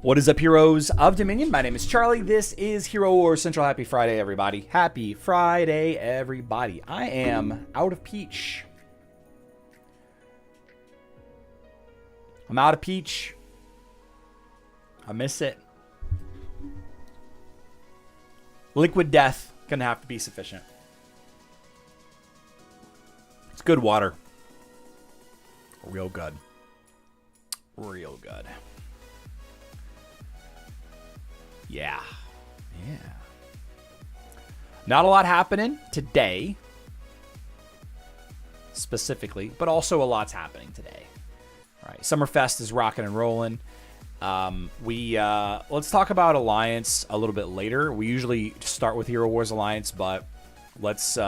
What is up, heroes of Dominion? My name is Charlie. This is Hero Wars Central. Happy Friday, everybody. Happy Friday, everybody. I am out of peach. I'm out of peach. I miss it. Liquid death gonna have to be sufficient. It's good water. Real good. Real good. Yeah. Not a lot happening today, specifically, but also a lot's happening today. All right, Summerfest is rocking and rolling. Let's talk about Alliance a little bit later. We usually start with Hero Wars Alliance, but let's take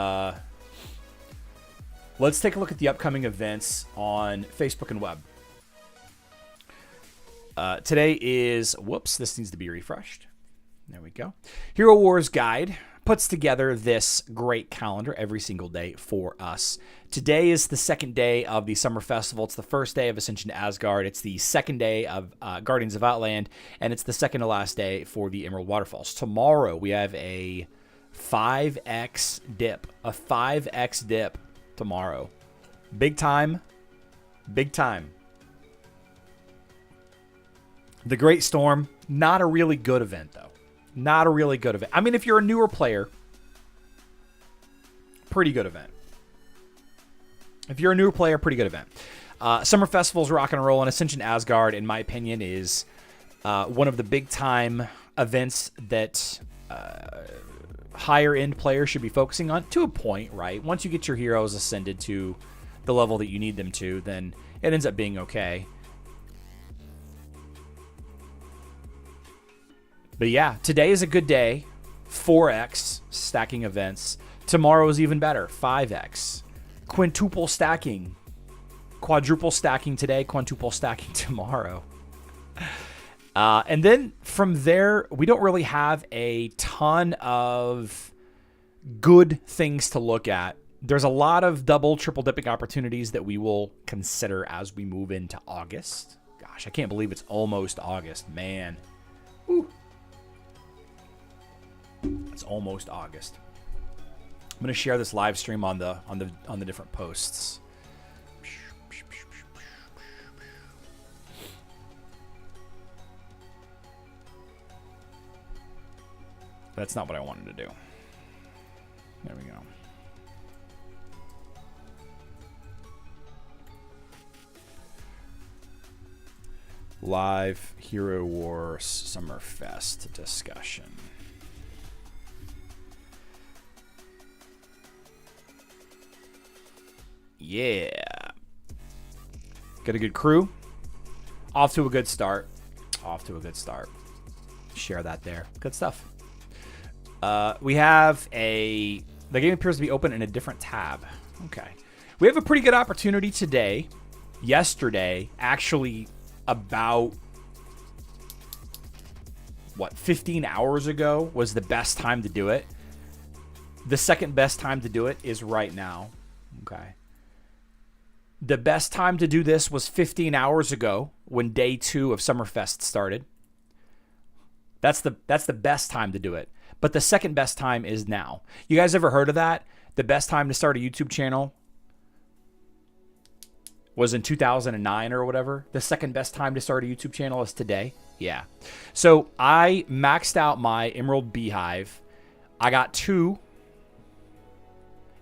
a look at the upcoming events on Facebook and web. Today is, whoops, this needs to be refreshed. There we go. Hero Wars Guide puts together this great calendar every single day for us. Today is the second day of the Summer Festival. It's the first day of Ascension to Asgard. It's the second day of Guardians of Outland, and it's the second to last day for the Emerald Waterfalls. Tomorrow, we have a 5x dip. A 5x dip tomorrow. Big time. Big time. The Great Storm, not a really good event, though. Not a really good event. I mean, if you're a newer player, pretty good event. If you're a newer player, pretty good event. Summer Festival's rock and roll, and Ascension Asgard, in my opinion, is one of the big-time events that higher-end players should be focusing on, to a point, right? Once you get your heroes ascended to the level that you need them to, then it ends up being okay. But yeah, today is a good day. 4x stacking events. Tomorrow is even better. 5x. Quintuple stacking. Quadruple stacking today. Quintuple stacking tomorrow. And then from there, we don't really have a ton of good things to look at. There's a lot of double, triple dipping opportunities that we will consider as we move into August. Gosh, I can't believe it's almost August, man. Ooh. It's almost August. I'm going to share this live stream on the different posts. That's not what I wanted to do. There we go. Live Hero Wars Summerfest discussion. Yeah. Got a good crew. Off to a good start. Off to a good start. Share that there. Good stuff. We have the game appears to be open in a different tab. Okay. We have a pretty good opportunity today. Yesterday, actually about, 15 hours ago was the best time to do it. The second best time to do it is right now. Okay. The best time to do this was 15 hours ago when day 2 of Summerfest started. That's the best time to do it. But the second best time is now. You guys ever heard of that? The best time to start a YouTube channel was in 2009 or whatever. The second best time to start a YouTube channel is today. Yeah. So I maxed out my Emerald Beehive. I got 2.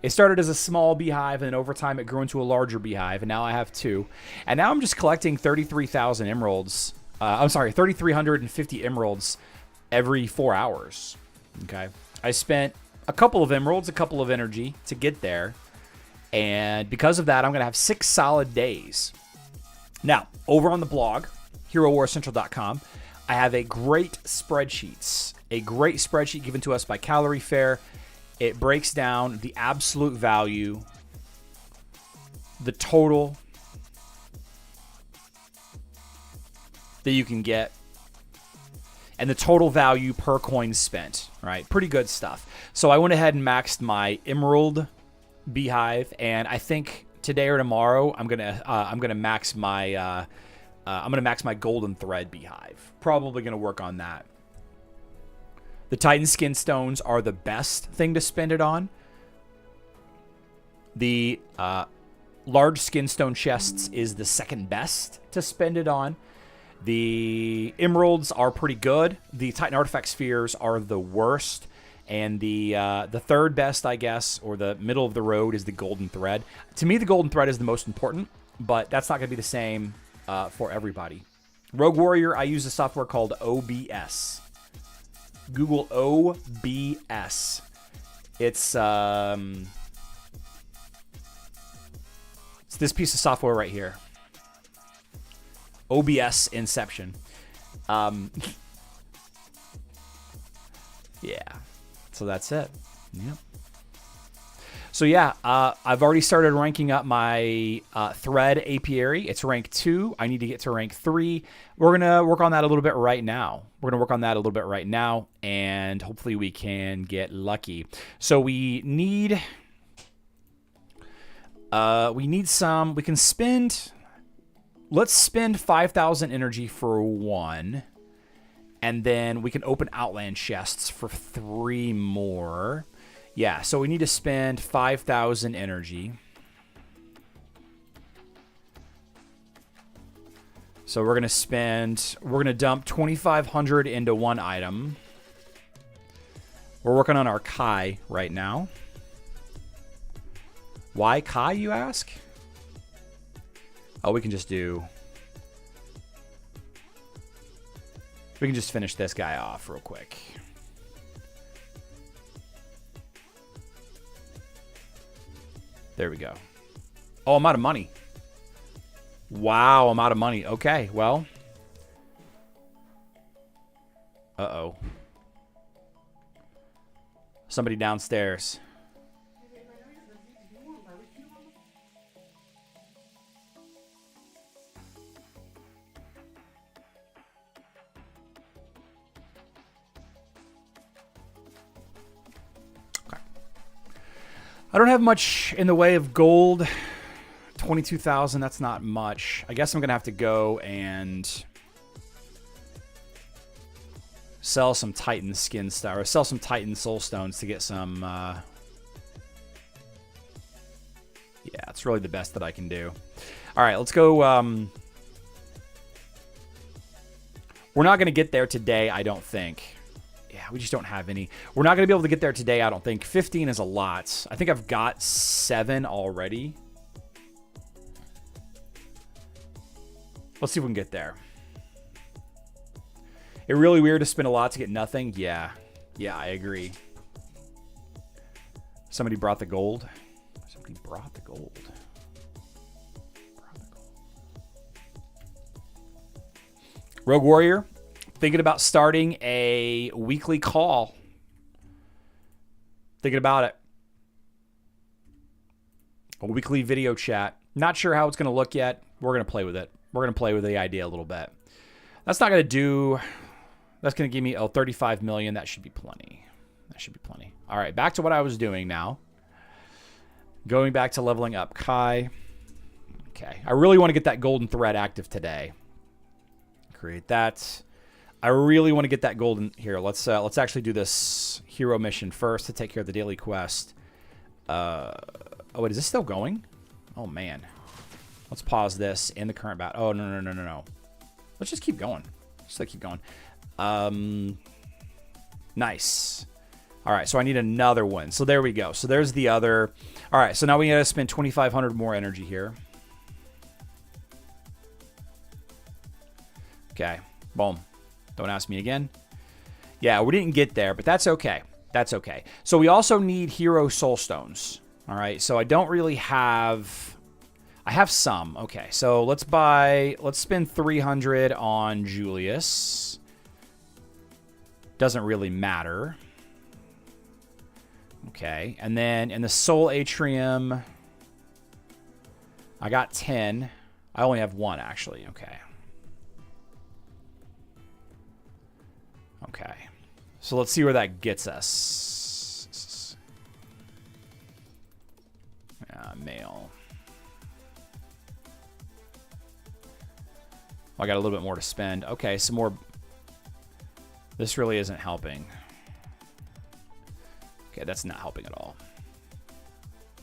It started as a small beehive, and over time it grew into a larger beehive, and now I have 2. And now I'm just collecting 33,000 emeralds. 3,350 emeralds every 4 hours. Okay. I spent a couple of emeralds, a couple of energy to get there. And because of that, I'm going to have 6 solid days. Now, over on the blog, HeroWarsCentral.com, I have a great spreadsheet given to us by Calorie Fair. It breaks down the absolute value, the total that you can get, and the total value per coin spent, right? Pretty good stuff. So I went ahead and maxed my Emerald Beehive, and I think today or tomorrow I'm gonna max my I'm going to max my golden thread beehive. Probably going to work on that. The Titan skin stones are the best thing to spend it on. The large skin stone chests is the second best to spend it on. The emeralds are pretty good. The Titan artifact spheres are the worst. And the third best, I guess, or the middle of the road is the golden thread. To me, the golden thread is the most important, but that's not going to be the same for everybody. Rogue Warrior, I use a software called OBS. Google OBS. It's this piece of software right here. OBS Inception. Yeah. So that's it. Yep. So yeah, I've already started ranking up my thread apiary. It's rank 2. I need to get to rank 3. We're going to work on that a little bit right now. And hopefully we can get lucky. So we need some, we can spend, let's spend 5,000 energy for 1. And then we can open outland chests for 3 more. Yeah, so we need to spend 5,000 energy. So we're going to dump 2,500 into 1 item. We're working on our Kai right now. Why Kai, you ask? Oh, we can just finish this guy off real quick. There we go. Oh, I'm out of money. Wow, I'm out of money. Okay, well. Uh-oh. Somebody downstairs. I don't have much in the way of gold. 22,000, that's not much. I guess I'm going to have to go and sell some Titan skin stuff, or sell some Titan soul stones to get some... Yeah, it's really the best that I can do. All right, let's go... We're not going to get there today, I don't think. Yeah, we just don't have any. We're not going to be able to get there today, I don't think. 15 is a lot. I think I've got 7 already. Let's see if we can get there. It's really weird to spend a lot to get nothing. Yeah. Yeah, I agree. Somebody brought the gold. Somebody brought the gold. Rogue Warrior. Thinking about starting a weekly call. Thinking about it. A weekly video chat. Not sure how it's going to look yet. We're going to play with it. We're going to play with the idea a little bit. That's not going to do... That's going to give me 35 million. That should be plenty. That should be plenty. All right, back to what I was doing now. Going back to leveling up Kai. Okay, I really want to get that golden thread active today. Create that. I really want to get that golden... Here, let's actually do this hero mission first to take care of the daily quest. Oh, wait, is this still going? Oh, man. Let's pause this in the current battle. Oh, no. Let's just keep going. Just keep going. Nice. All right, so I need another one. So there we go. So there's the other. All right, so now we got to spend 2,500 more energy here. Okay, boom. Don't ask me again. Yeah, we didn't get there, but that's okay. That's okay. So we also need hero soul stones. All right, so I don't really have... I have some. Okay, so let's spend 300 on Julius. Doesn't really matter. Okay, and then in the soul atrium, I got 10. I only have 1, actually. Okay. Okay, so let's see where that gets us. Mail. I got a little bit more to spend. Okay, some more. This really isn't helping. Okay, that's not helping at all.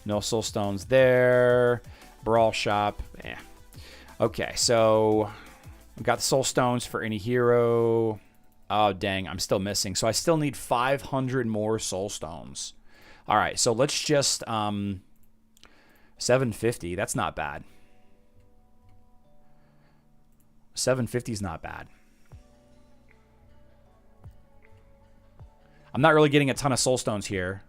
No soul stones there. Brawl shop. Eh. Okay, so I've got the soul stones for any hero. Oh, dang, I'm still missing. So I still need 500 more soul stones. All right, so let's just 750. That's not bad. 750 is not bad. I'm not really getting a ton of soul stones here.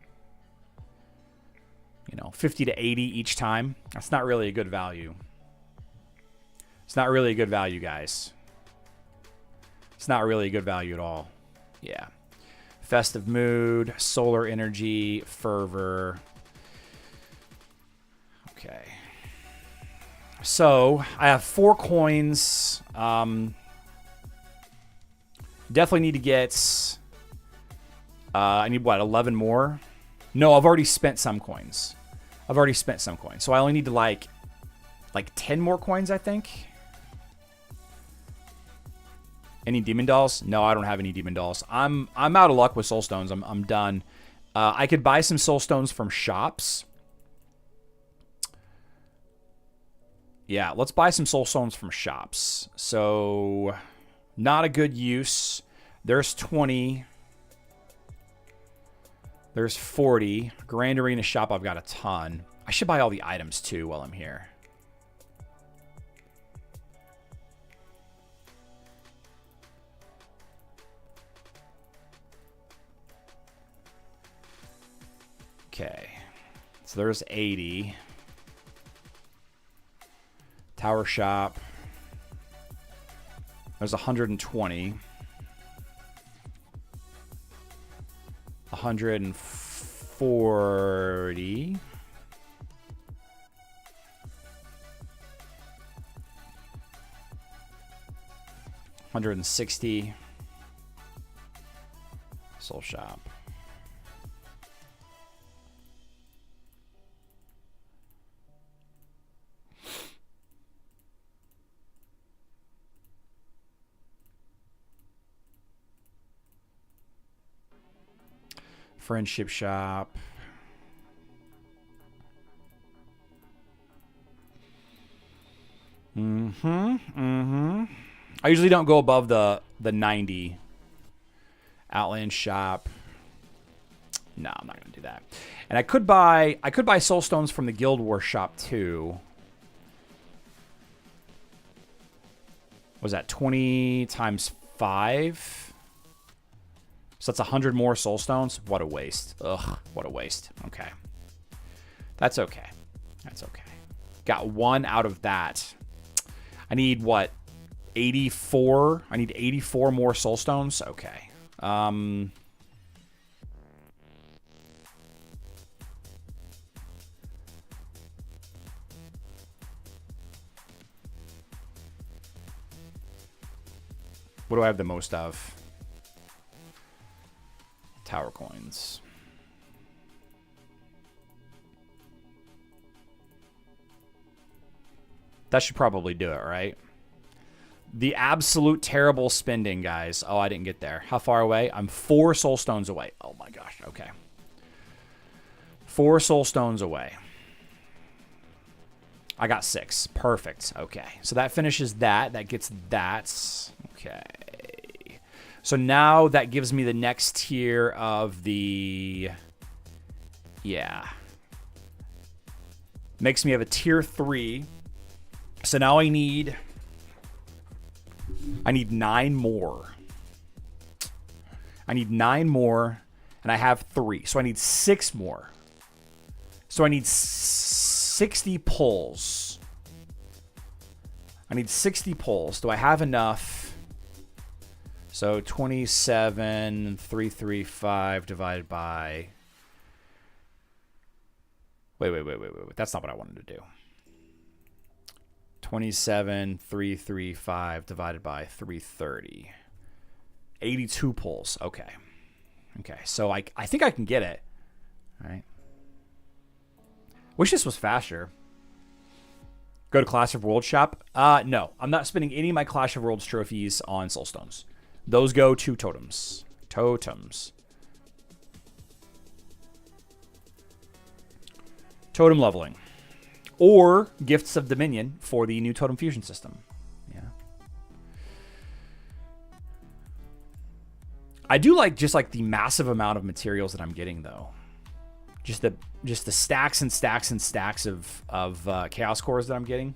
You know, 50 to 80 each time. That's not really a good value. It's not really a good value, guys. It's not really a good value at all. Yeah. Festive mood, solar energy, fervor. Okay. So I have 4 coins. Definitely need to get... I need, what, 11 more? No, I've already spent some coins. I've already spent some coins. So I only need to, like 10 more coins, I think. Any demon dolls? No, I don't have any demon dolls. I'm out of luck with soul stones. I'm done. I could buy some soul stones from shops. Yeah, let's buy some soul stones from shops. So, not a good use. There's 20. There's 40. Grand Arena shop, I've got a ton. I should buy all the items, too, while I'm here. Okay. So there's 80. Tower shop. There's 120. 140. 160. Soul shop. Friendship shop. I usually don't go above the 90. Outland shop. No, I'm not gonna do that. And I could buy soul stones from the Guild Wars shop too. Was that 20 times 5? So that's 100 more soul stones. What a waste. Ugh, what a waste. Okay. That's okay. That's okay. Got 1 out of that. I need, what, 84? I need 84 more soul stones? Okay. What do I have the most of? Tower coins. That should probably do it, right? The absolute terrible spending, guys. Oh, I didn't get there. How far away? I'm 4 soul stones away. Oh my gosh, okay. 4 soul stones away. I got 6. Perfect. Okay. So that finishes that. That gets that. Okay. So now that gives me the next tier of the... Yeah. Makes me have a tier 3. So now I need 9 more. I need 9 more, and I have 3. So I need 6 more. So I need 60 pulls. I need 60 pulls. Do I have enough? So 27,335 divided by... Wait. That's not what I wanted to do. 27,335 divided by 330. 82 pulls. Okay. Okay, so I think I can get it. All right. Wish this was faster. Go to Clash of Worlds shop? No. I'm not spending any of my Clash of Worlds trophies on soulstones. Those go to totems. Totems. Totem leveling. Or Gifts of Dominion for the new Totem Fusion system. Yeah. I do like just like the massive amount of materials that I'm getting though. Just the stacks and stacks and stacks of chaos cores that I'm getting.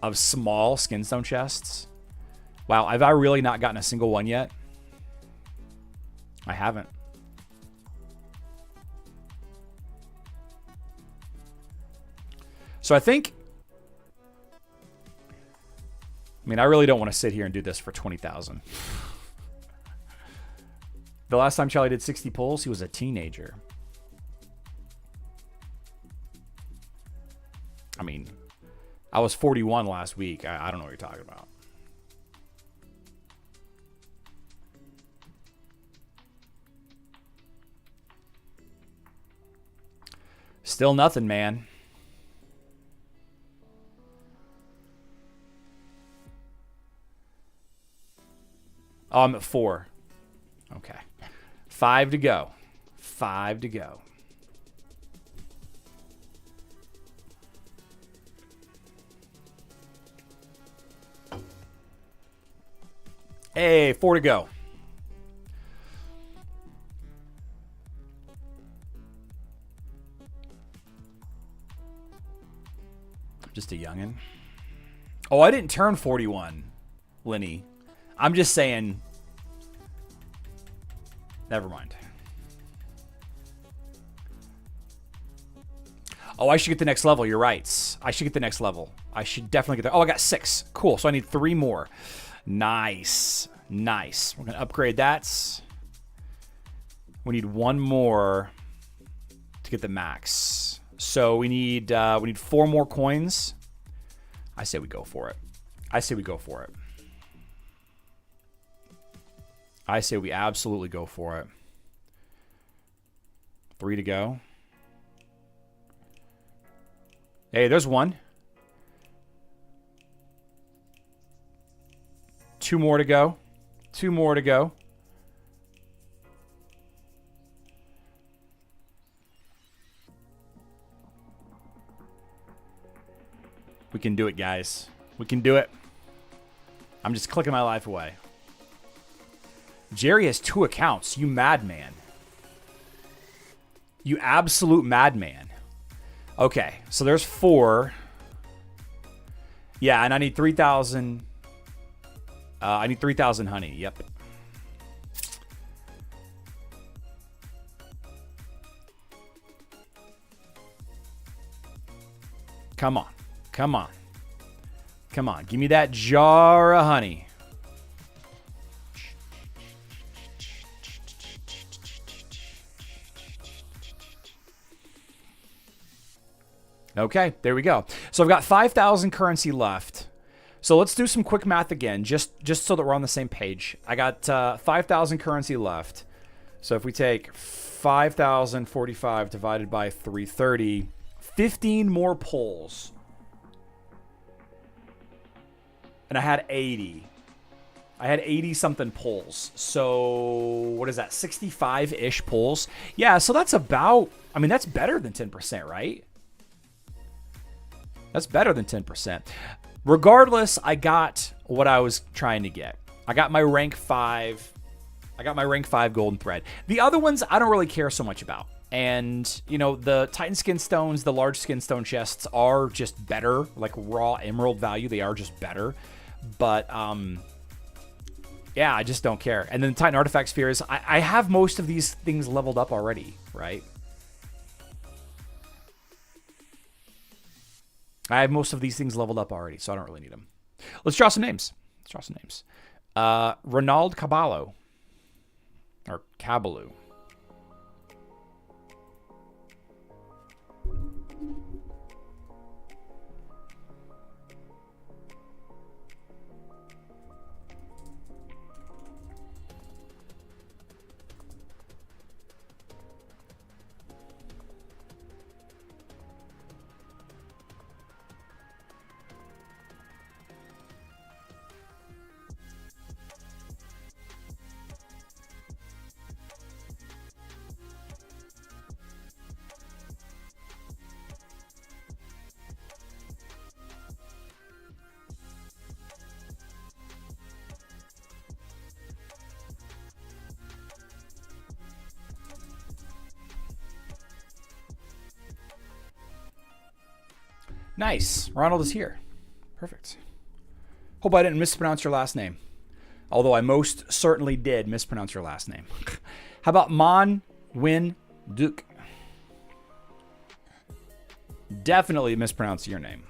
Of small skinstone chests. Wow, have I really not gotten a single one yet? I haven't. So I think, I mean, I really don't want to sit here and do this for 20,000. The last time Charlie did 60 pulls, he was a teenager. I mean, I was 41 last week. I don't know what you're talking about. Still nothing, man. Oh, I'm at 4. Okay. 5 to go. 5 to go. Hey, 4 to go. Just a youngin'. Oh, I didn't turn 41, Lenny. I'm just saying. Never mind. Oh, I should get the next level. You're right. I should get the next level. I should definitely get there. Oh, I got 6. Cool. So I need 3 more. Nice. Nice. We're going to upgrade that. We need 1 more to get the max. So we need 4 more coins. I say we go for it. I say we go for it. I say we absolutely go for it. 3 to go. Hey, there's 1. 2 more to go. 2 more to go. We can do it, guys. We can do it. I'm just clicking my life away. Jerry has 2 accounts. You madman. You absolute madman. Okay, so there's 4. Yeah, and I need 3,000. I need 3,000 honey. Yep. Come on. Come on. Come on. Give me that jar of honey. Okay, there we go. So I've got 5,000 currency left. So let's do some quick math again, just so that we're on the same page. I got 5,000 currency left. So if we take 5,045 divided by 330, 15 more pulls. And I had 80. I had 80-something pulls. So what is that, 65-ish pulls? Yeah, so that's about, I mean, that's better than 10%, right? That's better than 10%. Regardless, I got what I was trying to get. I got my rank 5. I got my rank 5 golden thread. The other ones I don't really care so much about. And, you know, the Titan skin stones, the large skin stone chests are just better. Like raw emerald value, they are just better. But, yeah, I just don't care. And then the Titan artifact spheres, I have most of these things leveled up already, right? I have most of these things leveled up already, so I don't really need them. Let's draw some names. Let's draw some names. Ronald Caballo. Or Cabaloo. Nice. Ronald is here. Perfect. Hope I didn't mispronounce your last name. Although I most certainly did mispronounce your last name. How about Mon Win Duke? Definitely mispronounced your name.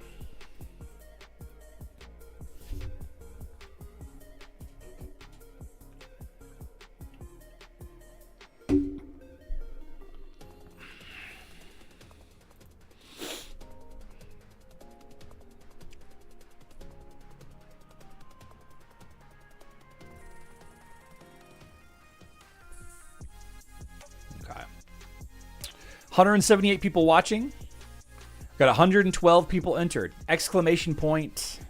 Okay. 178 people watching. Got 112 people entered. Exclamation point.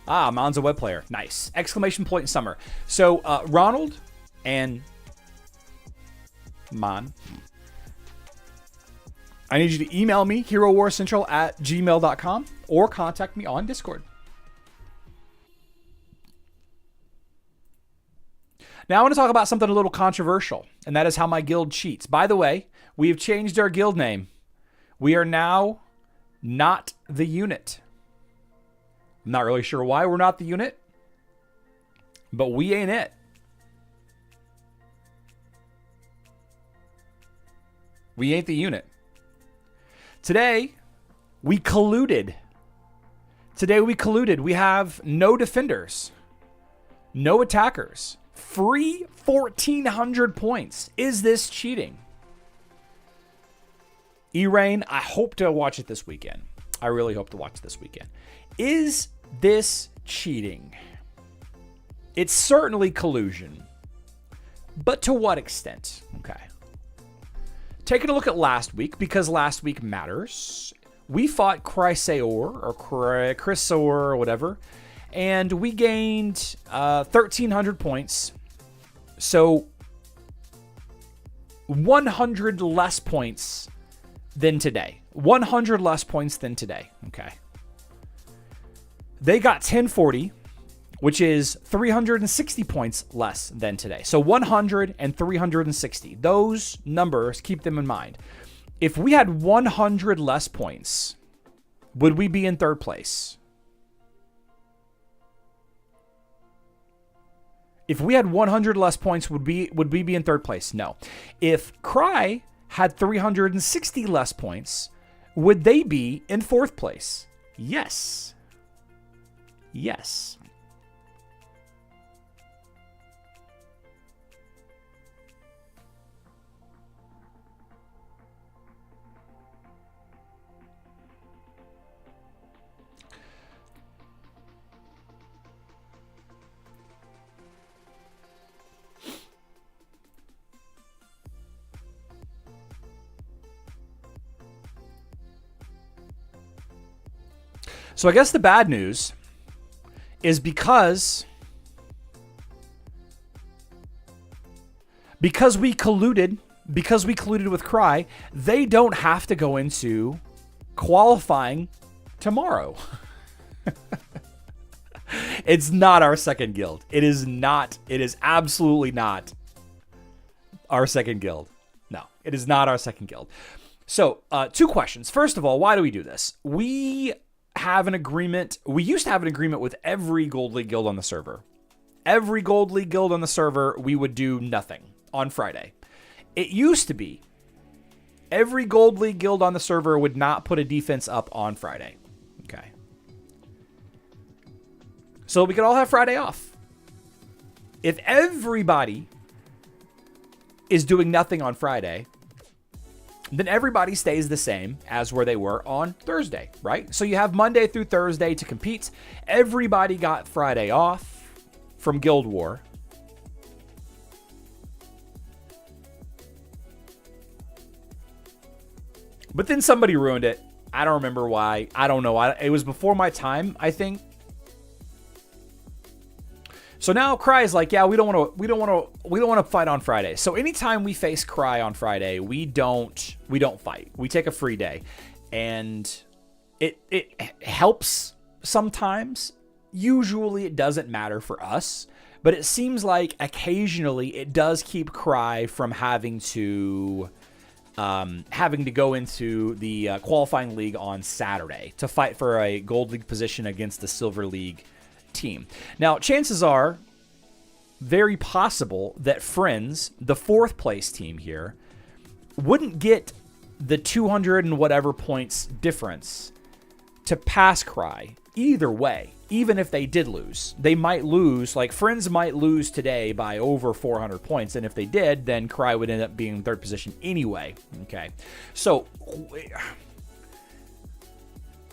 Ah, Mon's a web player. Nice. Exclamation point Summer. So, Ronald and Mon, I need you to email me, herowarcentral@gmail.com, or contact me on Discord. Now I want to talk about something a little controversial, and that is how my guild cheats. By the way, we have changed our guild name. We are now not the unit. I'm not really sure why we're not the unit, but we ain't it. We ain't the unit. Today, we colluded. We have no defenders, no attackers, free 1,400 points. Is this cheating? E-Rain, I hope to watch it this weekend. I really hope to watch it this weekend. Is this cheating? It's certainly collusion. But to what extent? Okay. Taking a look at last week, because last week matters. We fought Chrysaor, or Chrysor, or whatever, and we gained 1,300 points. So 100 less points than today. 100 less points than today. Okay. They got 1040, which is 360 points less than today. So 100 and 360. Those numbers, keep them in mind. If we had 100 less points, would we be in third place? If we had 100 less points, would we be in third place? No. If Cry had 360 less points, would they be in fourth place? Yes. Yes. So I guess the bad news is because we colluded with Cry, they don't have to go into qualifying tomorrow. It's not our second guild. It is not. It is absolutely not our second guild. No, it is not our second guild. So, two questions. First of all, why do we do this? We have an agreement. We used to have an agreement with every Gold League guild on the server. Every Gold League guild on the server, we would do nothing on Friday. It used to be every Gold League guild on the server would not put a defense up on Friday. Okay. So we could all have Friday off. If everybody is doing nothing on Friday, then everybody stays the same as where they were on Thursday, right? So you have Monday through Thursday to compete. Everybody got Friday off from Guild War. But then somebody ruined it. I don't remember why. I don't know. It was before my time, I think. So now Cry is like, yeah, we don't want to fight on Friday. So anytime we face Cry on Friday, we don't fight. We take a free day, and it helps sometimes. Usually it doesn't matter for us, but it seems like occasionally it does keep Cry from having to having to go into the qualifying league on Saturday to fight for a Gold League position against the Silver League team. Now, chances are very possible that Friends, the 4th place team here, wouldn't get the 200 and whatever points difference to pass Cry either way. Even if they did lose, they might lose, like Friends might lose today by over 400 points. And if they did, then Cry would end up being in 3rd position anyway. Okay. So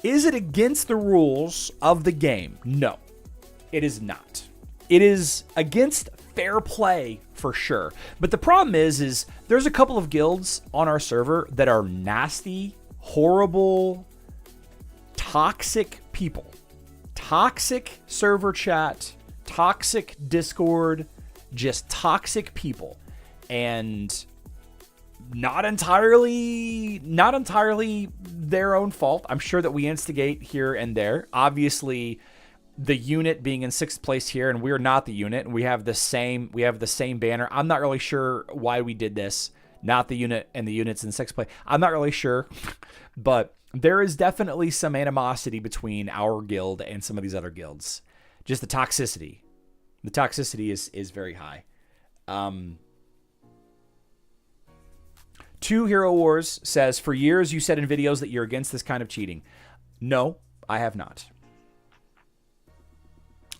is it against the rules of the game? No, it is not. It is against fair play for sure. But the problem is there's a couple of guilds on our server that are nasty, horrible, toxic people. Toxic server chat, toxic Discord, just toxic people. And not entirely their own fault. I'm sure that we instigate here and there. Obviously, the unit being in 6th place here, and we're not the unit, and we have the same banner. I'm not really sure why we did this. Not the unit, and the unit's in 6th place. I'm not really sure, but there is definitely some animosity between our guild and some of these other guilds. Just the toxicity. The toxicity is very high. 2 Hero Wars says, for years you said in videos that you're against this kind of cheating. No, I have not.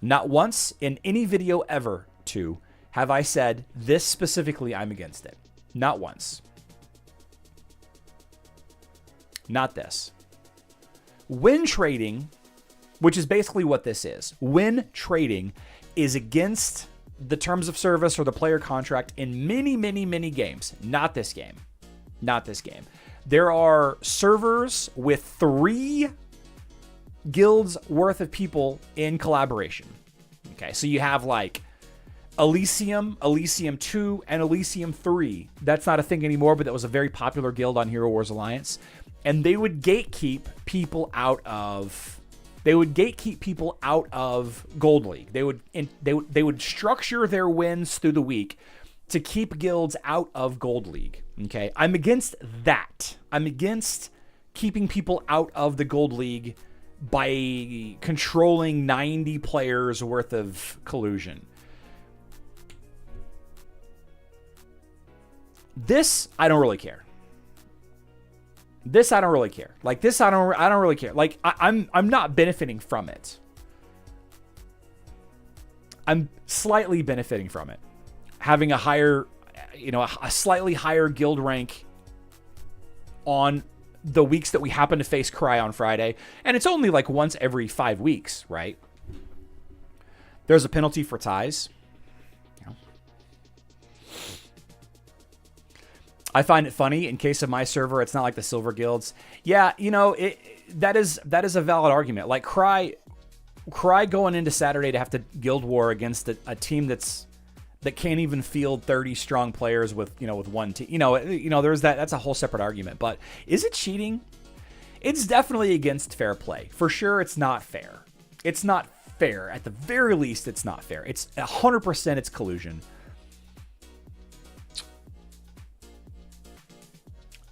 Not once in any video ever, have I said this specifically I'm against it. Not once. Not this. Win trading, which is basically what this is. Win trading is against the terms of service or the player contract in many, many, many games. Not this game. Not this game. There are servers with 3 guilds worth of people in collaboration. Okay, so you have like Elysium, Elysium 2, and Elysium 3. That's not a thing anymore, but that was a very popular guild on Hero Wars Alliance. And they would gatekeep people out of Gold League. They would structure their wins through the week to keep guilds out of Gold League. Okay, I'm against that. I'm against keeping people out of the Gold League by controlling 90 players worth of collusion. This I don't really care. This I don't really care. Like this I don't really care. Like I'm not benefiting from it. I'm slightly benefiting from it. Having a higher, a slightly higher guild rank on the weeks that we happen to face Cry on Friday. And it's only like once every 5 weeks, right? There's a penalty for ties. I find it funny. In case of my server, it's not like the silver guilds. Yeah, that is a valid argument. Like Cry going into Saturday to have to guild war against a team that can't even field 30 strong players with one team. There's that. That's a whole separate argument. But is it cheating? It's definitely against fair play. For sure, it's not fair. It's not fair. At the very least, it's not fair. It's 100% it's collusion.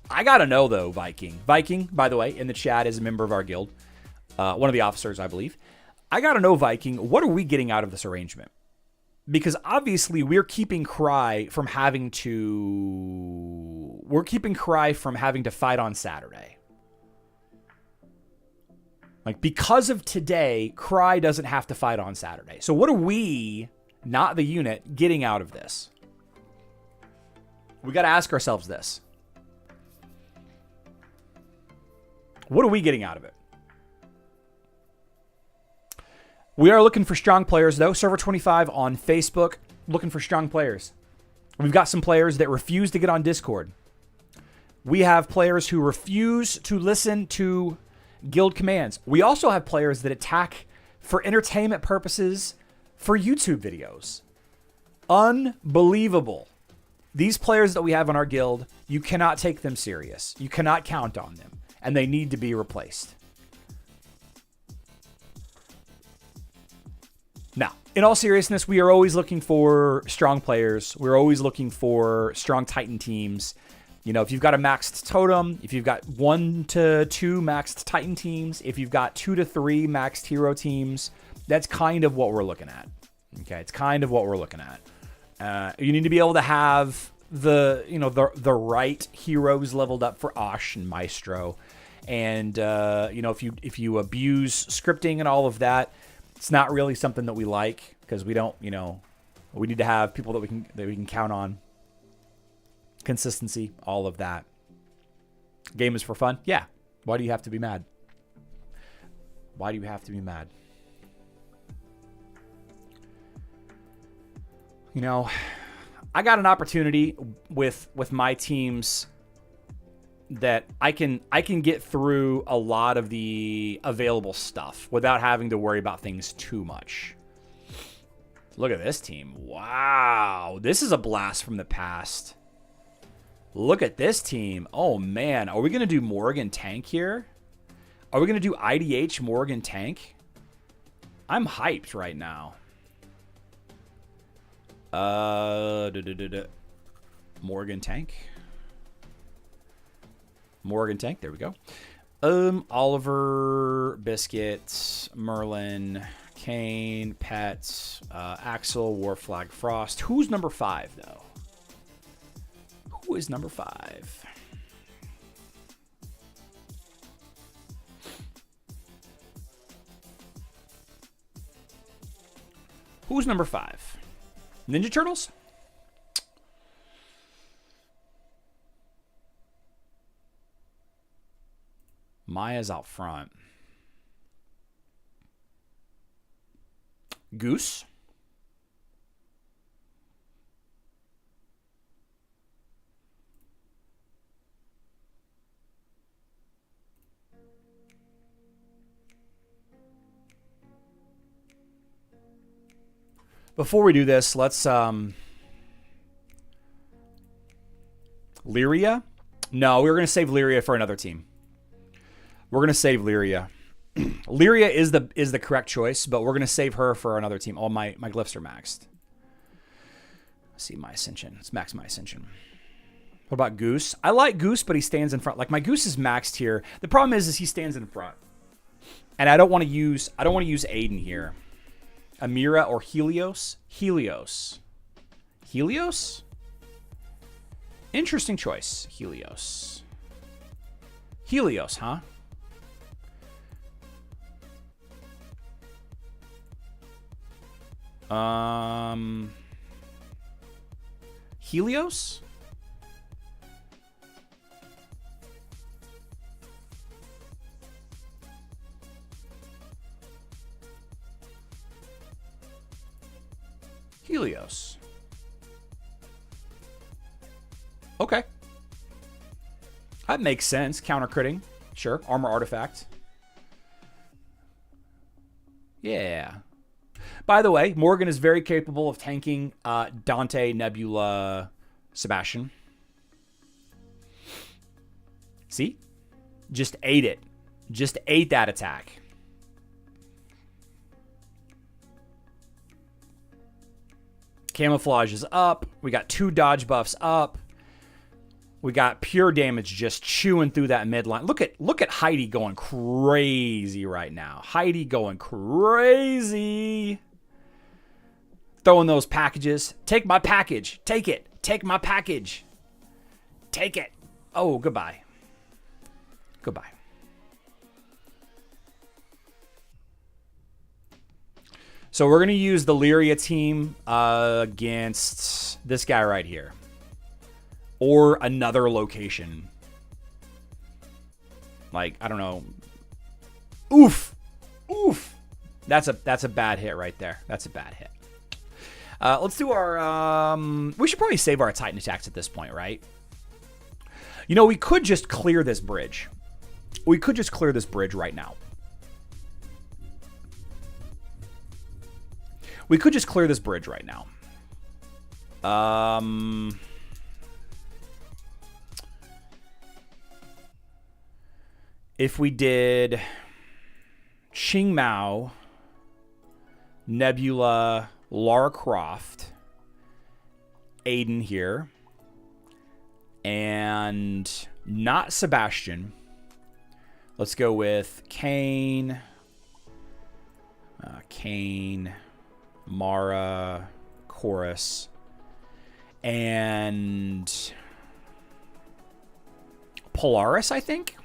I gotta know though, Viking. Viking, by the way, in the chat is a member of our guild, one of the officers, I believe. I gotta know, Viking, what are we getting out of this arrangement? Because obviously we're keeping Cry from having to fight on Saturday. Like, because of today, Cry doesn't have to fight on Saturday. So what are we, not the unit, getting out of this? We got to ask ourselves this. What are we getting out of it? We are looking for strong players, though. Server 25 on Facebook, looking for strong players. We've got some players that refuse to get on Discord. We have players who refuse to listen to guild commands. We also have players that attack for entertainment purposes for YouTube videos. Unbelievable. These players that we have in our guild, you cannot take them serious. You cannot count on them, and they need to be replaced. Now, in all seriousness, we are always looking for strong players. We're always looking for strong Titan teams. You know, if you've got a maxed totem, if you've got 1 to 2 maxed Titan teams, if you've got 2 to 3 maxed hero teams, that's kind of what we're looking at. Okay, it's kind of what we're looking at. You need to be able to have the right heroes leveled up for Ash and Maestro, and you know, if you abuse scripting and all of that, it's not really something that we like, because we don't, you know, we need to have people that we can count on. Consistency, all of that. Game is for fun. Yeah. Why do you have to be mad? Why do you have to be mad? You know, I got an opportunity with my teams that I can get through a lot of the available stuff without having to worry about things too much. Look at this team. Wow. This is a blast from the past. Look at this team. Oh, man. Are we going to do Morgan Tank here? Are we going to do IDH Morgan Tank? I'm hyped right now. Morgan Tank. Morgan Tank. There we go. Oliver, Biscuit, Merlin, Kane, Pet, Axel, Warflag, Frost. Who's number 5, though? Who is number 5? Who's number 5? Ninja Turtles? Maya's out front. Goose? Before we do this, let's Lyria? No, we were going to save Lyria for another team. We're going to save Lyria. Lyria is the correct choice, but we're going to save her for another team. All my glyphs are maxed. Let's see my Ascension. Let's max my Ascension. What about Goose? I like Goose, but he stands in front. Like, my Goose is maxed here. The problem is he stands in front. And I don't want to use Aiden here. Amira or Helios? Helios. Helios? Interesting choice. Helios. Helios, huh? Helios? Helios. Okay. That makes sense. Counter critting. Sure. Armor artifact. Yeah. By the way, Morgan is very capable of tanking Dante, Nebula, Sebastian. See? Just ate it. Just ate that attack. Camouflage is up. We got 2 dodge buffs up. We got pure damage just chewing through that midline. Look at Heidi going crazy right now. Heidi going crazy. Throwing those packages. Take my package. Take it. Take my package. Take it. Oh, goodbye. Goodbye. So we're going to use the Lyria team against this guy right here. Or another location. Like, I don't know. Oof. Oof. That's a bad hit right there. That's a bad hit. Let's do our... we should probably save our Titan attacks at this point, right? You know, we could just clear this bridge. We could just clear this bridge right now. We could just clear this bridge right now. If we did Ching Mao, Nebula, Lara Croft, Aiden here, And not Sebastian. Let's go with Kane. Kane, Mara, Chorus, and Polaris, I think.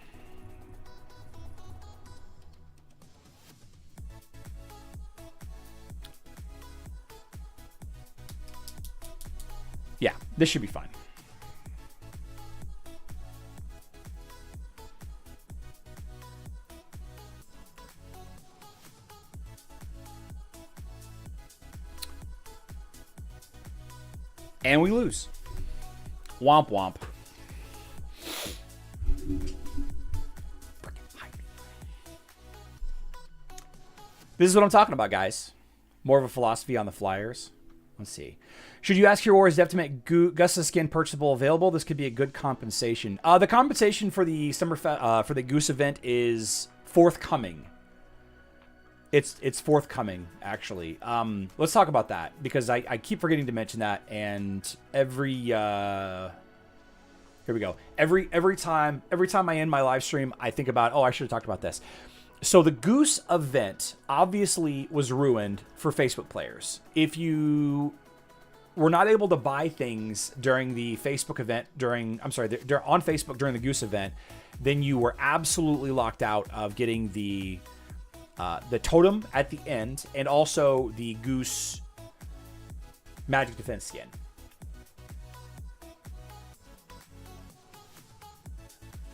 Yeah, this should be fine. And we lose. Womp womp. This is what I'm talking about, guys. More of a philosophy on the flyers. Let's see. Should you ask your Warriors Dev to make Gus's skin purchasable available? This could be a good compensation. The compensation for the Summerfest, for the Goose event is forthcoming. It's forthcoming, actually. Let's talk about that, because I keep forgetting to mention that, and every here we go. Every time I end my live stream, I think about, oh, I should have talked about this. So the Goose event obviously was ruined for Facebook players. If you were not able to buy things during the Facebook event, on Facebook during the Goose event, then you were absolutely locked out of getting the totem at the end, and also the Goose Magic Defense skin.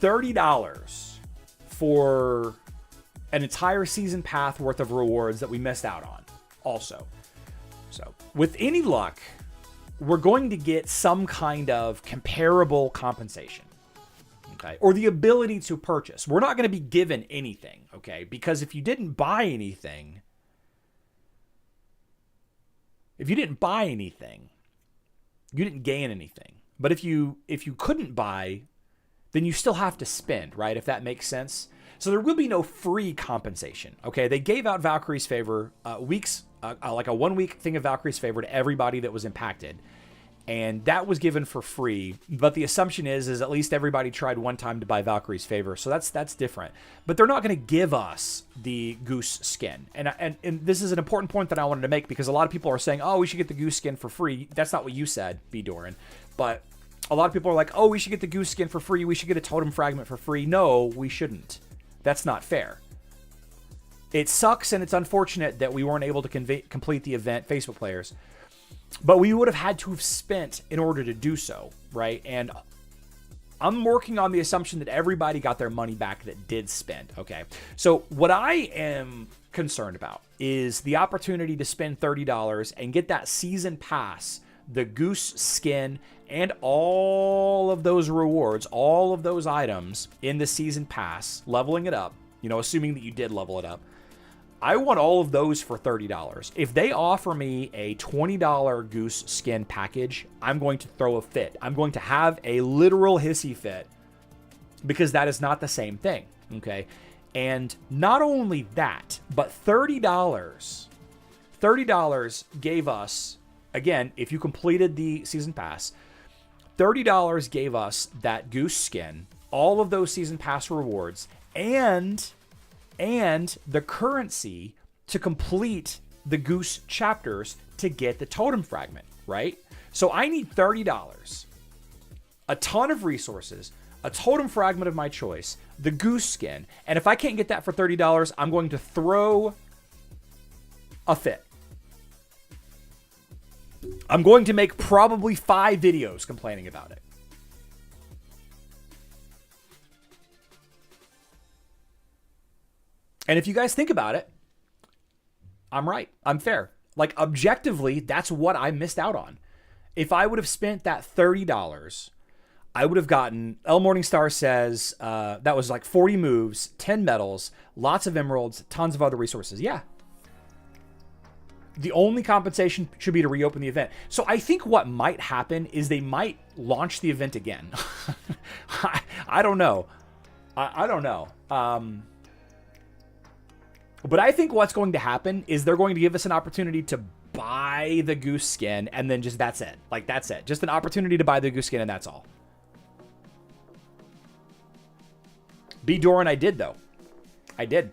$30 for an entire season path worth of rewards that we missed out on also. So with any luck, we're going to get some kind of comparable compensation. Okay, or the ability to purchase. We're not going to be given anything, okay? Because if you didn't buy anything, you didn't gain anything. But if you couldn't buy, then you still have to spend, right? If that makes sense. So there will be no free compensation, okay? They gave out Valkyrie's Favor like a 1 week thing of Valkyrie's Favor to everybody that was impacted. And that was given for free, but the assumption is at least everybody tried one time to buy Valkyrie's Favor, so that's different. But they're not going to give us the Goose skin, and this is an important point that I wanted to make, because a lot of people are saying, oh, we should get the Goose skin for free. That's not what you said, B. Doran, but a lot of people are like, oh, we should get the Goose skin for free. We should get a totem fragment for free. No, we shouldn't. That's not fair. It sucks, and it's unfortunate that we weren't able to complete the event, Facebook players. But we would have had to have spent in order to do so, right? And I'm working on the assumption that everybody got their money back that did spend, okay? So what I am concerned about is the opportunity to spend $30 and get that season pass, the Goose skin, and all of those rewards, all of those items in the season pass, leveling it up, assuming that you did level it up. I want all of those for $30. If they offer me a $20 Goose skin package, I'm going to throw a fit. I'm going to have a literal hissy fit, because that is not the same thing, okay? And not only that, but $30 gave us, again, if you completed the season pass, $30 gave us that Goose skin, all of those season pass rewards, and the currency to complete the Goose chapters to get the totem fragment, right? So I need $30, a ton of resources, a totem fragment of my choice, the Goose skin, and if I can't get that for $30, I'm going to throw a fit. I'm going to make probably 5 videos complaining about it. And if you guys think about it, I'm right. I'm fair. Like, objectively, that's what I missed out on. If I would have spent that $30, I would have gotten, L Morningstar says, that was like 40 moves, 10 medals, lots of emeralds, tons of other resources. Yeah. The only compensation should be to reopen the event. So I think what might happen is they might launch the event again. I don't know. I don't know. But I think what's going to happen is they're going to give us an opportunity to buy the Goose skin, and then just that's it. Like, that's it. Just an opportunity to buy the Goose skin, and that's all. B. Doran, I did, though. I did.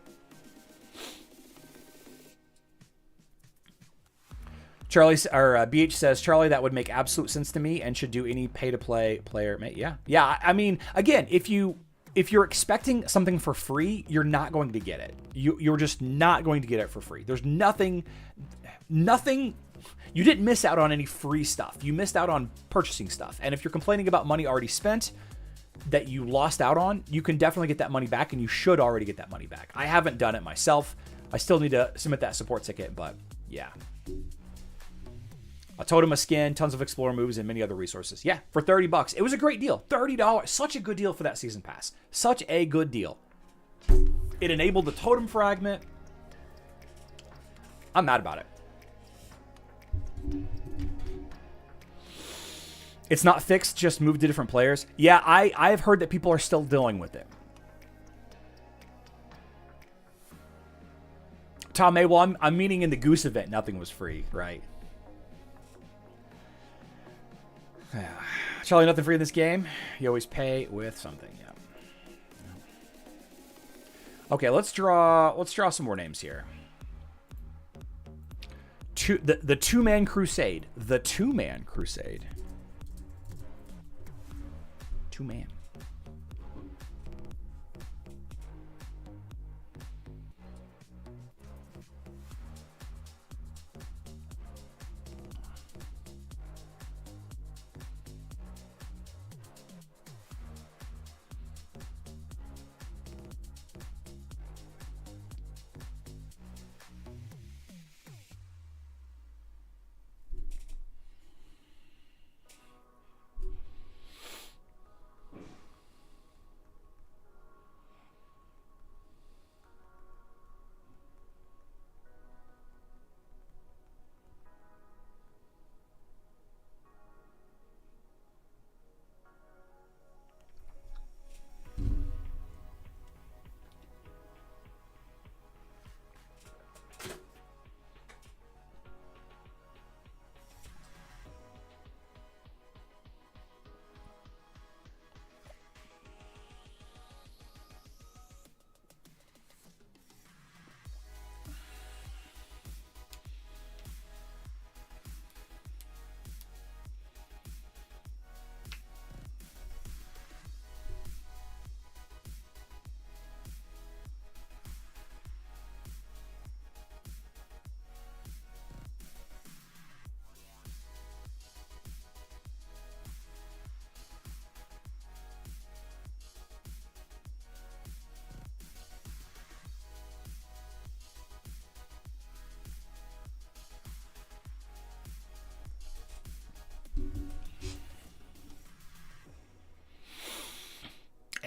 Charlie, or BH says, Charlie, that would make absolute sense to me and should do any pay-to-play player. Yeah. Yeah, I mean, again, if you're expecting something for free, you're not going to get it. You're just not going to get it for free. There's nothing, you didn't miss out on any free stuff. You missed out on purchasing stuff. And if you're complaining about money already spent that you lost out on, you can definitely get that money back, and you should already get that money back. I haven't done it myself. I still need to submit that support ticket, but yeah. A totem, a skin, tons of explorer moves, and many other resources. Yeah, for $30. It was a great deal. $30. Such a good deal for that season pass. Such a good deal. It enabled the totem fragment. I'm mad about it. It's not fixed, just moved to different players. Yeah, I've heard that people are still dealing with it. Tom May, well, I'm meaning in the Goose event, nothing was free, right? Charlie, nothing free in this game. You always pay with something. Yeah. Okay, let's draw some more names here. The two-man crusade. The two-man crusade. Two-man.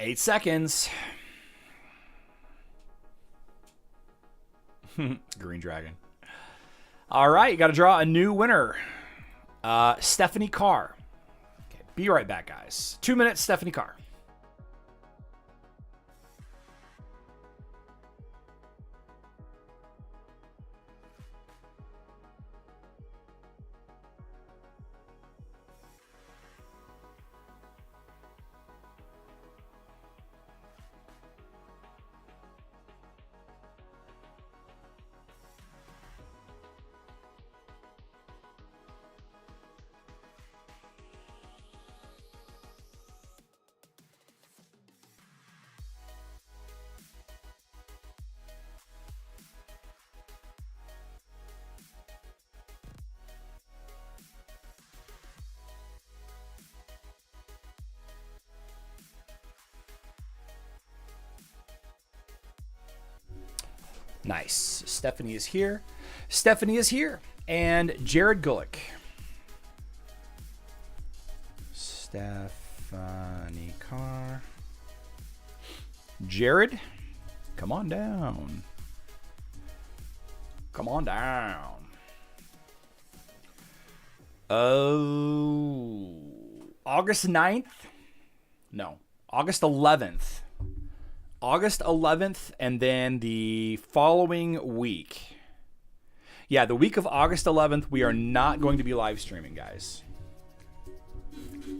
Eight seconds. Green Dragon. All right, you got to draw a new winner. Stephanie Carr. Okay, be right back, guys. 2 minutes, Stephanie Carr. Nice. Stephanie is here. Stephanie is here. And Jared Gulick. Stephanie Carr. Jared, come on down. Come on down. Oh, August 9th? No, August 11th. August 11th, and then the following week. Yeah, the week of August 11th, we are not going to be live streaming, guys.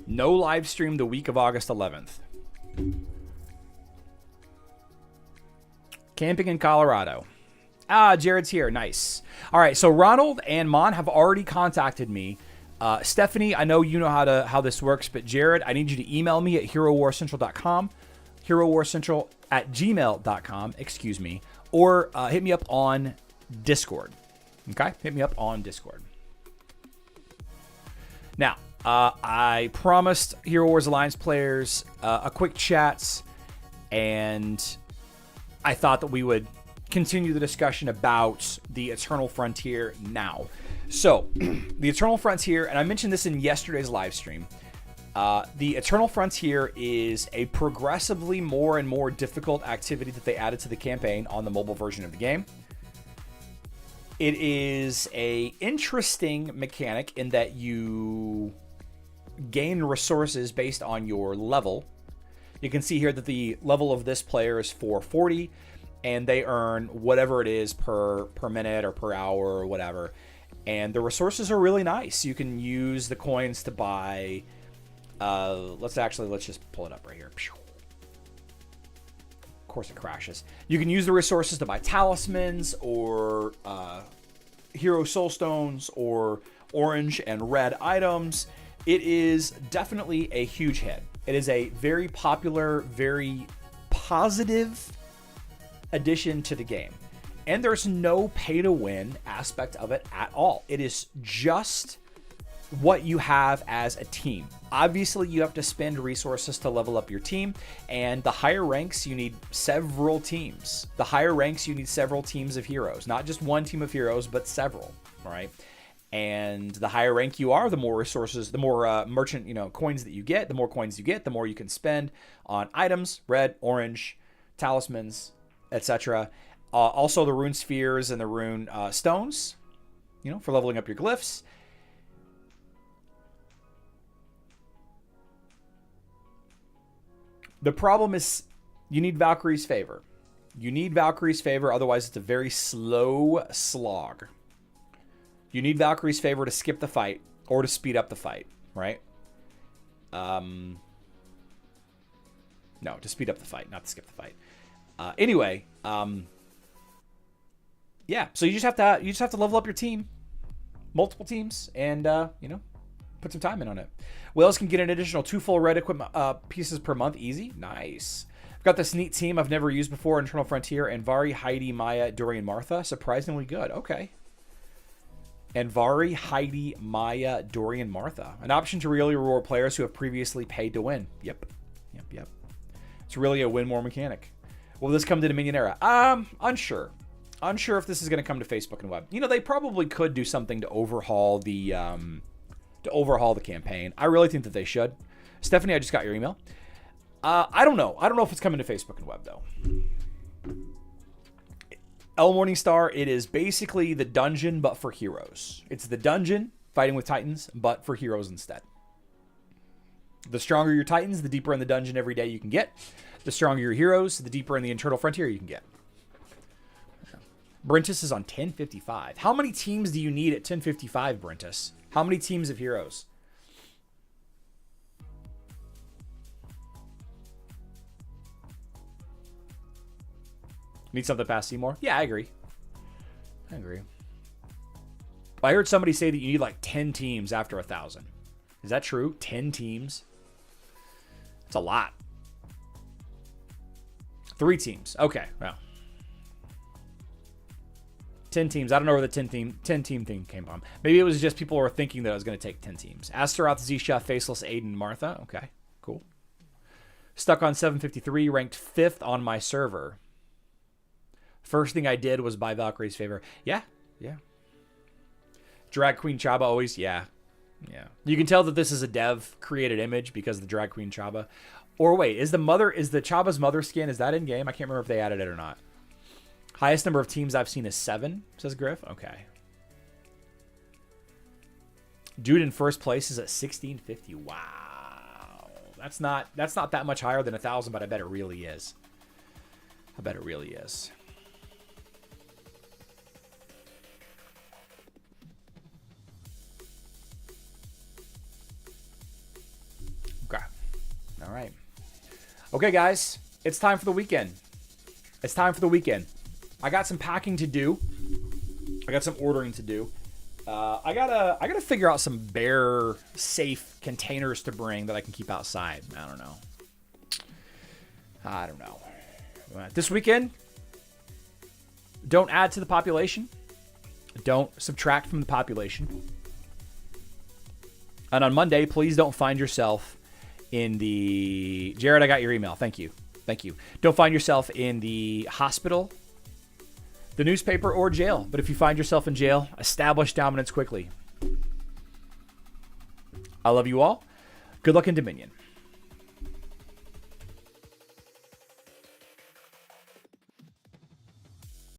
No live stream the week of August 11th. Camping in Colorado. Ah, Jared's here. Nice. All right, so Ronald and Mon have already contacted me. Stephanie, I know you know how this works, but Jared, I need you to email me at herowarcentral.com, herowarcentral@gmail.com, excuse me, or hit me up on Discord. Okay? Hit me up on Discord. Now, I promised Hero Wars Alliance players a quick chat, and I thought that we would continue the discussion about the Eternal Frontier now. So, the Eternal Frontier, and I mentioned this in yesterday's live stream, the Eternal Frontier is a progressively more and more difficult activity that they added to the campaign on the mobile version of the game. It is a interesting mechanic in that you gain resources based on your level. You can see here that the level of this player is 440, and they earn whatever it is per minute or per hour or whatever. And the resources are really nice. You can use the coins to buy. Let's just pull it up right here. Of course, it crashes. You can use the resources to buy talismans or hero soul stones or orange and red items. It is definitely a huge hit. It is a very popular, very positive addition to the game. And there's no pay to win aspect of it at all. It is just what you have as a team. Obviously, you have to spend resources to level up your team, and the higher ranks, you need several teams. The higher ranks, you need several teams of heroes. Not just one team of heroes, but several, all right? And the higher rank you are, the more resources, the more merchant, coins that you get. The more coins you get, the more you can spend on items, red, orange, talismans, etc. Also the rune spheres and the rune stones, for leveling up your glyphs. The problem is you need Valkyrie's Favor. You need Valkyrie's Favor, otherwise it's a very slow slog. You need Valkyrie's Favor to skip the fight or to speed up the fight, right? No, to speed up the fight, not to skip the fight. Anyway, yeah, so you just have to level up your team, multiple teams, and put some time in on it. Whales can get an additional 2 full red equipment pieces per month, easy, nice. I've got this neat team I've never used before, Eternal Frontier, Anvari, Heidi, Maya, Dorian, Martha, surprisingly good. Okay. Anvari, Heidi, Maya, Dorian, Martha, an option to really reward players who have previously paid to win. Yep. It's really a win more mechanic. Will this come to Dominion Era? Unsure if this is going to come to Facebook and web. They probably could do something to overhaul the campaign. I really think that they should. Stephanie, I just got your email. I don't know. I don't know if it's coming to Facebook and web though. El Morningstar, it is basically the dungeon but for heroes. It's the dungeon fighting with titans but for heroes instead. The stronger your titans, the deeper in the dungeon every day you can get. The stronger your heroes, the deeper in the Eternal Frontier you can get. Brentus is on 1055. How many teams do you need at 1055, Brentus? How many teams of heroes? Need something past Seymour? Yeah, I agree. I heard somebody say that you need like 10 teams after 1,000. Is that true? 10 teams? It's a lot. 3 teams. Okay, well. 10 teams. I don't know where the 10 team thing came from. Maybe it was just people were thinking that I was going to take 10 teams. Astaroth, Zisha, Faceless, Aiden, Martha. Okay, cool. Stuck on 753, ranked 5th on my server. First thing I did was buy Valkyrie's Favor. Yeah. Drag Queen Chaba always, yeah. You can tell that this is a dev created image because of the Drag Queen Chaba. Or wait, is the Chaba's mother skin, is that in game? I can't remember if they added it or not. Highest number of teams I've seen is 7, says Griff. Okay. Dude in first place is at 1650. Wow. That's not that much higher than 1,000, but I bet it really is. Okay. All right. Okay, guys. It's time for the weekend. It's time for the weekend. I got some packing to do. I got some ordering to do. I gotta figure out some bear safe containers to bring that I can keep outside. I don't know. This weekend, don't add to the population. Don't subtract from the population. And on Monday, please don't find yourself in the... Jared, I got your email. Thank you. Thank you. Don't find yourself in the hospital, the newspaper, or jail. But if you find yourself in jail, establish dominance quickly. I love you all. Good luck in Dominion.